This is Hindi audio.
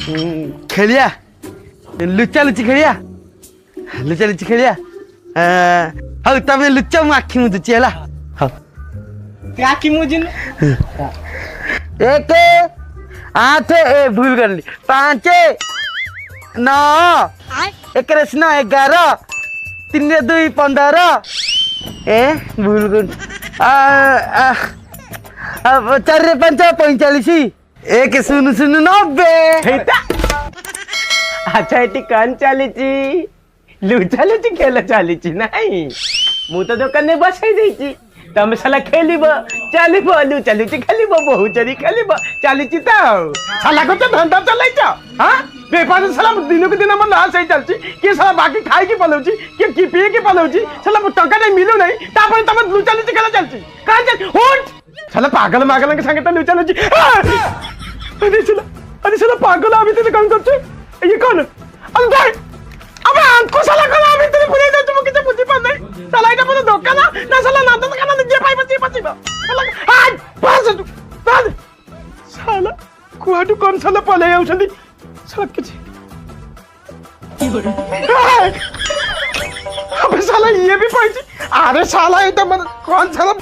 खेलिया लुचा लुची खेलिया लुचा लुची खेलिया हौ तब लुचा मु आखि मुदुची है हौ आखि मुजिन एक 8 भूल कर ली 5 9 1 11 3 2 15 भूल कर 4 5 45 1 0 0 90 अच्छा एटी कौन चलीची लुचा लुची खेल चलीची नहीं मु तो दुकान में बसाई देची तमे साला खेलिब चलिब लुचा लुची खेलिब बहुचरी खेलिब चलीची तो साला को तो धंधा चलाइछ हां बेपार साला दिन को दिन हम लॉस है चलची के साला बाकी खाई की पलौची के की पिए की पलौची साला टका नहीं मिलू नहीं तापर तमे लुचा लुची खेल चलची का चल उठ साला पागल मागल के संगे तो लुचा लुची अरे साला पागल अभी तो काम करछ ये कौन अंदर अब अंको साला कला अभी तेरे पुरे जा तुम किसे बुद्धि पर नहीं साला এটা পুরো ধোকা না সালা না তো কানা নিজে পাই পাচ্ছি সালা আজ পাস তু তাদ সালা কুয়াটু কোন সালা পলে যাউছন্তি সালা কিছু কি করে अबे साला ये भी पाइছি अरे साला এটা মানে কোন साला